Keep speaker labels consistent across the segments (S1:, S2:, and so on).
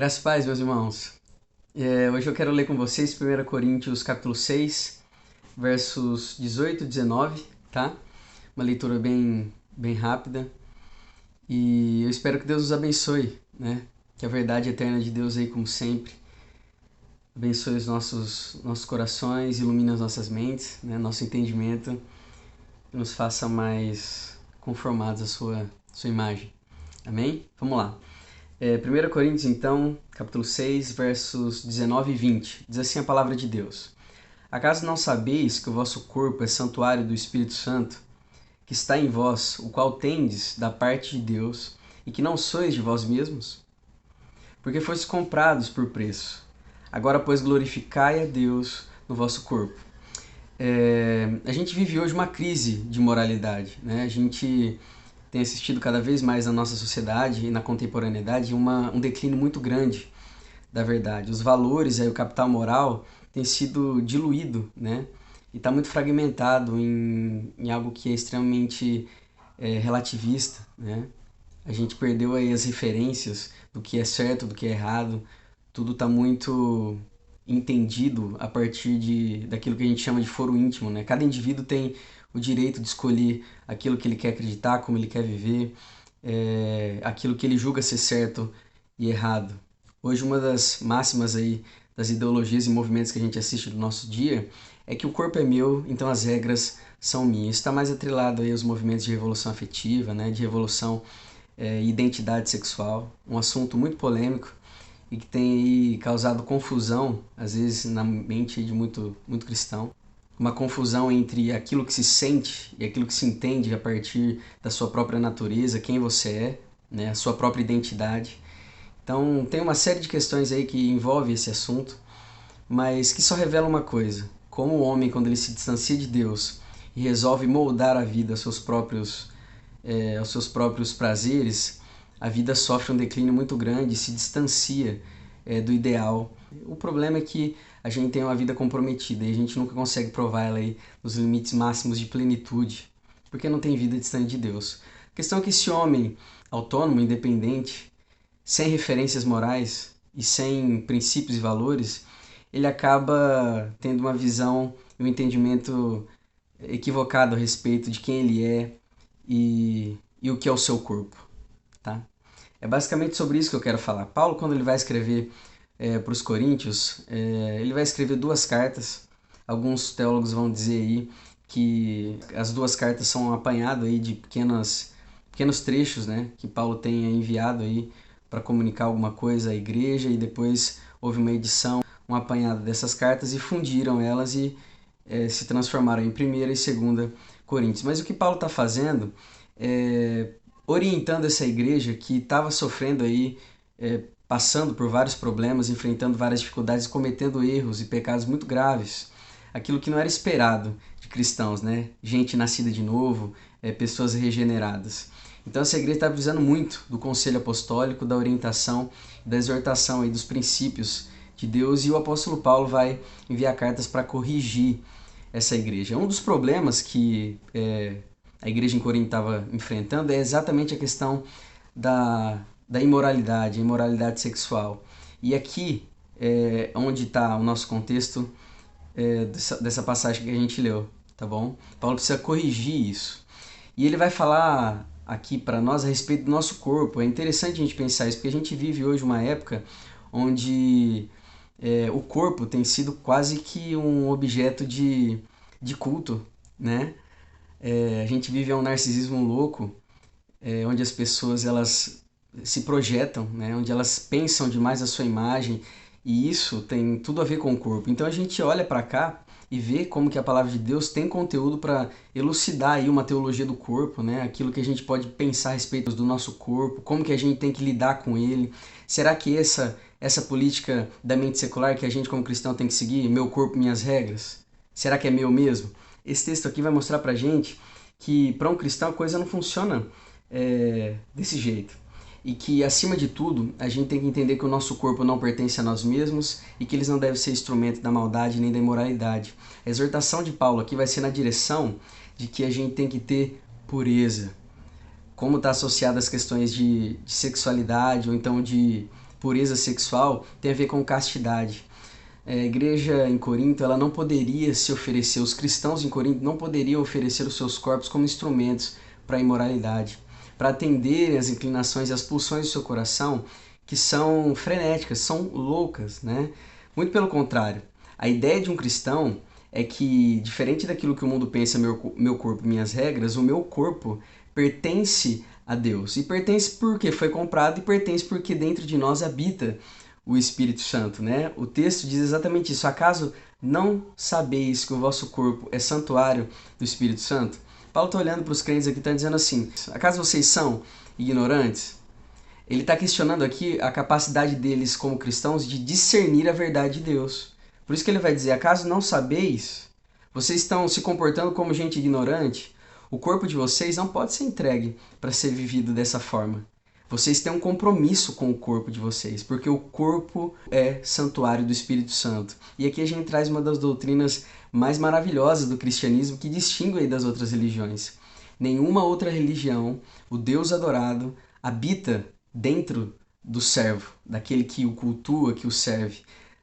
S1: Graças e paz, meus irmãos. Hoje eu quero ler com vocês 1 Coríntios capítulo 6, versos 18 e 19, tá? Uma leitura bem rápida. E eu espero que Deus nos abençoe, né? Que a verdade eterna de Deus aí, como sempre, abençoe os nossos corações, ilumine as nossas mentes, né? Nosso entendimento, e nos faça mais conformados à sua imagem. Amém? Vamos lá. 1 Coríntios, então, capítulo 6, versos 19 e 20. Diz assim a palavra de Deus: Acaso não sabeis que o vosso corpo é santuário do Espírito Santo, que está em vós, o qual tendes da parte de Deus, e que não sois de vós mesmos? Porque fostes comprados por preço. Agora, pois, glorificai a Deus no vosso corpo. A gente vive hoje uma crise de moralidade, né? A gente tem assistido cada vez mais na nossa sociedade e na contemporaneidade um declínio muito grande da verdade. Os valores, o capital moral tem sido diluído, né? E está muito fragmentado em algo que é extremamente relativista, né? A gente perdeu aí as referências do que é certo, do que é errado. Tudo está muito entendido a partir daquilo que a gente chama de foro íntimo, né? Cada indivíduo tem o direito de escolher aquilo que ele quer acreditar, como ele quer viver, aquilo que ele julga ser certo e errado. Hoje uma das máximas aí das ideologias e movimentos que a gente assiste do nosso dia é que o corpo é meu, então as regras são minhas. Isso está mais atrelado aí aos movimentos de revolução afetiva, né? De revolução identidade sexual, um assunto muito polêmico e que tem aí causado confusão, às vezes na mente de muito cristão. Uma confusão entre aquilo que se sente e aquilo que se entende a partir da sua própria natureza, quem você é, né, a sua própria identidade. Então tem uma série de questões aí que envolve esse assunto, mas que só revela uma coisa: como o homem, quando ele se distancia de Deus e resolve moldar a vida aos seus próprios prazeres, a vida sofre um declínio muito grande e se distancia do ideal. O problema é que a gente tem uma vida comprometida e a gente nunca consegue provar ela aí nos limites máximos de plenitude, porque não tem vida distante de Deus. A questão é que esse homem autônomo, independente, sem referências morais e sem princípios e valores, ele acaba tendo uma visão e um entendimento equivocado a respeito de quem ele é e o que é o seu corpo, tá? É basicamente sobre isso que eu quero falar. Paulo, quando ele vai escrever para os Coríntios, ele vai escrever duas cartas. Alguns teólogos vão dizer aí que as duas cartas são um apanhado aí de pequenos trechos, né, que Paulo tenha enviado aí para comunicar alguma coisa à igreja, e depois houve uma edição, um apanhado dessas cartas e fundiram elas e se transformaram em 1ª e 2ª Coríntios. Mas o que Paulo está fazendo é orientando essa igreja que estava sofrendo aí, passando por vários problemas, enfrentando várias dificuldades, cometendo erros e pecados muito graves. Aquilo que não era esperado de cristãos, né? Gente nascida de novo, pessoas regeneradas. Então essa igreja está precisando muito do conselho apostólico, da orientação, da exortação aí dos princípios de Deus, e o apóstolo Paulo vai enviar cartas para corrigir essa igreja. Um dos problemas que a igreja em Corinto estava enfrentando é exatamente a questão da imoralidade, a imoralidade sexual. E aqui é onde está o nosso contexto dessa passagem que a gente leu, tá bom? Paulo precisa corrigir isso. E ele vai falar aqui para nós a respeito do nosso corpo. É interessante a gente pensar isso, porque a gente vive hoje uma época onde o corpo tem sido quase que um objeto de culto, né? A gente vive um narcisismo louco, onde as pessoas elas se projetam, né? Onde elas pensam demais a sua imagem, e isso tem tudo a ver com o corpo. Então a gente olha para cá e vê como que a palavra de Deus tem conteúdo para elucidar aí uma teologia do corpo, né? Aquilo que a gente pode pensar a respeito do nosso corpo, como que a gente tem que lidar com ele. Será que essa política da mente secular que a gente como cristão tem que seguir, meu corpo, minhas regras, será que é meu mesmo? Esse texto aqui vai mostrar pra gente que para um cristão a coisa não funciona desse jeito. E que, acima de tudo, a gente tem que entender que o nosso corpo não pertence a nós mesmos e que eles não devem ser instrumento da maldade nem da imoralidade. A exortação de Paulo aqui vai ser na direção de que a gente tem que ter pureza. Como está associado às questões de sexualidade ou então de pureza sexual tem a ver com castidade. A igreja em Corinto, ela não poderia se oferecer, os cristãos em Corinto não poderiam oferecer os seus corpos como instrumentos para a imoralidade, para atender às inclinações e às pulsões do seu coração, que são frenéticas, são loucas, né? Muito pelo contrário, a ideia de um cristão é que, diferente daquilo que o mundo pensa, meu corpo, minhas regras, o meu corpo pertence a Deus. E pertence porque foi comprado e pertence porque dentro de nós habita o Espírito Santo, né? O texto diz exatamente isso. Acaso não sabeis que o vosso corpo é santuário do Espírito Santo? Paulo está olhando para os crentes aqui e está dizendo assim, acaso vocês são ignorantes? Ele está questionando aqui a capacidade deles como cristãos de discernir a verdade de Deus. Por isso que ele vai dizer, acaso não sabeis? Vocês estão se comportando como gente ignorante? O corpo de vocês não pode ser entregue para ser vivido dessa forma. Vocês têm um compromisso com o corpo de vocês, porque o corpo é santuário do Espírito Santo. E aqui a gente traz uma das doutrinas mais maravilhosas do cristianismo que distingue aí das outras religiões. Nenhuma outra religião, o Deus adorado, habita dentro do servo, daquele que o cultua, que o serve.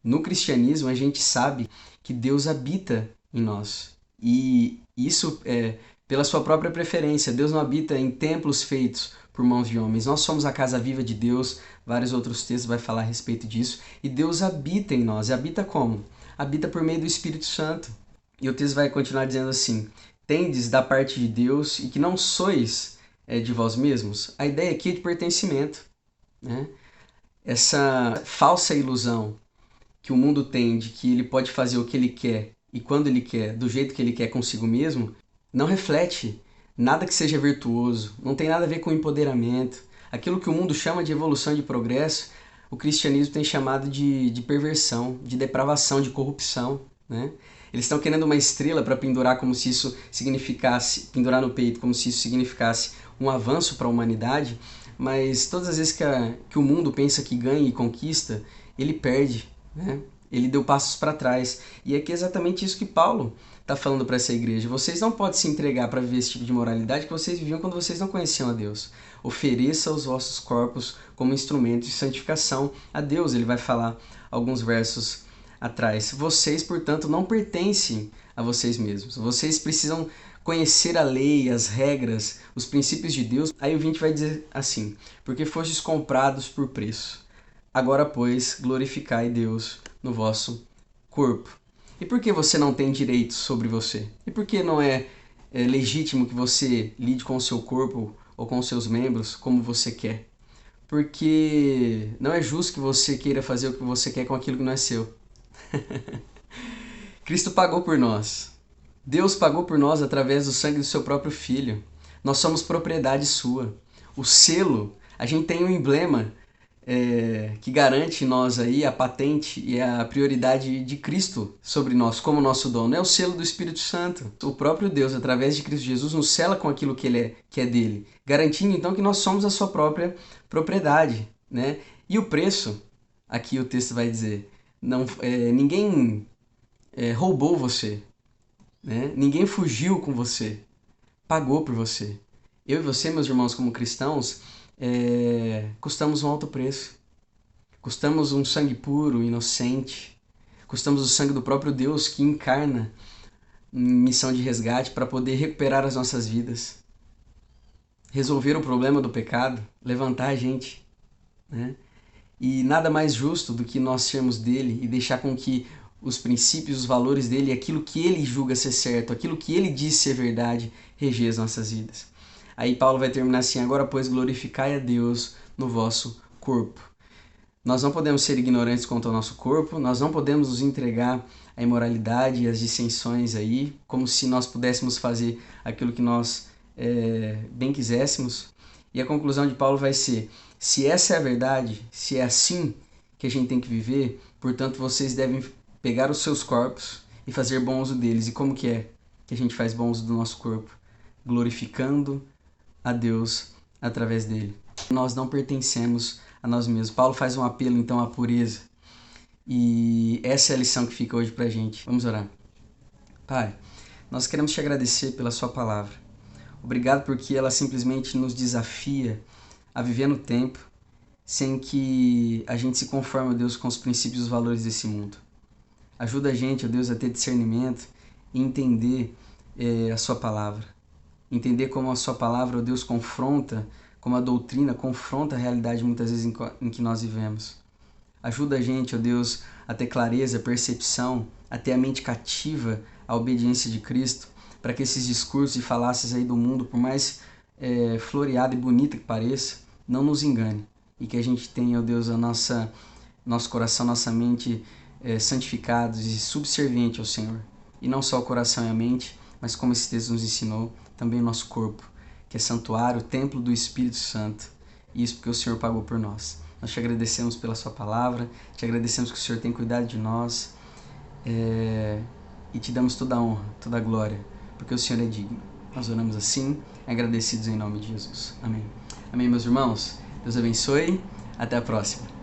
S1: No cristianismo a gente sabe que Deus habita em nós. E isso é pela sua própria preferência. Deus não habita em templos feitos por mãos de homens. Nós somos a casa viva de Deus, vários outros textos vai falar a respeito disso, e Deus habita em nós. E habita como? Habita por meio do Espírito Santo. E o texto vai continuar dizendo assim, tendes da parte de Deus e que não sois de vós mesmos. A ideia aqui é de pertencimento, né? Essa falsa ilusão que o mundo tem de que ele pode fazer o que ele quer e quando ele quer, do jeito que ele quer consigo mesmo, não reflete nada que seja virtuoso, não tem nada a ver com empoderamento. Aquilo que o mundo chama de evolução e de progresso, o cristianismo tem chamado de perversão, de depravação, de corrupção, né? Eles estão querendo uma estrela para pendurar como se isso significasse, pendurar no peito como se isso significasse um avanço para a humanidade, mas todas as vezes que o mundo pensa que ganha e conquista, ele perde, né? Ele deu passos para trás. E aqui é exatamente isso que Paulo está falando para essa igreja. Vocês não podem se entregar para viver esse tipo de moralidade que vocês viviam quando vocês não conheciam a Deus. Ofereça os vossos corpos como instrumento de santificação a Deus. Ele vai falar alguns versos atrás. Vocês, portanto, não pertencem a vocês mesmos. Vocês precisam conhecer a lei, as regras, os princípios de Deus. Aí o 20 vai dizer assim, porque fostes comprados por preço. Agora, pois, glorificai Deus no vosso corpo. E por que você não tem direitos sobre você? E por que não é legítimo que você lide com o seu corpo ou com os seus membros como você quer? Porque não é justo que você queira fazer o que você quer com aquilo que não é seu. Cristo pagou por nós. Deus pagou por nós através do sangue do seu próprio Filho. Nós somos propriedade sua. O selo, a gente tem um emblema que garante nós aí a patente e a prioridade de Cristo sobre nós como nosso dono. É o selo do Espírito Santo. O próprio Deus, através de Cristo Jesus, nos sela com aquilo que é dele, garantindo então que nós somos a sua própria propriedade, né? E o preço, aqui o texto vai dizer, ninguém roubou você, né? Ninguém fugiu com você, pagou por você. Eu e você, meus irmãos, como cristãos, custamos um alto preço. Custamos um sangue puro, inocente. Custamos o sangue do próprio Deus que encarna em missão de resgate para poder recuperar as nossas vidas. Resolver o problema do pecado, levantar a gente, né? E nada mais justo do que nós sermos dele e deixar com que os princípios, os valores dele, aquilo que ele julga ser certo, aquilo que ele diz ser verdade, reger as nossas vidas. Aí Paulo vai terminar assim, agora pois glorificai a Deus no vosso corpo. Nós não podemos ser ignorantes quanto ao nosso corpo, nós não podemos nos entregar à imoralidade e às dissensões aí, como se nós pudéssemos fazer aquilo que nós bem quiséssemos. E a conclusão de Paulo vai ser, se essa é a verdade, se é assim que a gente tem que viver, portanto vocês devem pegar os seus corpos e fazer bom uso deles. E como que é que a gente faz bom uso do nosso corpo? Glorificando a Deus através dele. Nós não pertencemos a nós mesmos. Paulo faz um apelo então à pureza. E essa é a lição que fica hoje pra gente. Vamos orar. Pai, nós queremos te agradecer pela sua palavra. Obrigado porque ela simplesmente nos desafia a viver no tempo sem que a gente se conforme, ó Deus, com os princípios e os valores desse mundo. Ajuda a gente, ó Deus, a ter discernimento e entender a sua palavra. Entender como a sua palavra, ó Deus, confronta, como a doutrina confronta a realidade muitas vezes em que nós vivemos. Ajuda a gente, ó Deus, a ter clareza, percepção, a ter a mente cativa à obediência de Cristo, para que esses discursos e falácias aí do mundo, por mais floreado e bonito que pareça, não nos engane. E que a gente tenha, ó Deus, nosso coração, nossa mente santificados e subserviente ao Senhor. E não só o coração e a mente, mas como esse texto nos ensinou, também o nosso corpo, que é santuário, templo do Espírito Santo. E isso porque o Senhor pagou por nós. Nós te agradecemos pela sua palavra, te agradecemos que o Senhor tem cuidado de nós e te damos toda a honra, toda a glória, porque o Senhor é digno. Nós oramos assim, agradecidos em nome de Jesus. Amém. Amém, meus irmãos. Deus abençoe. Até a próxima.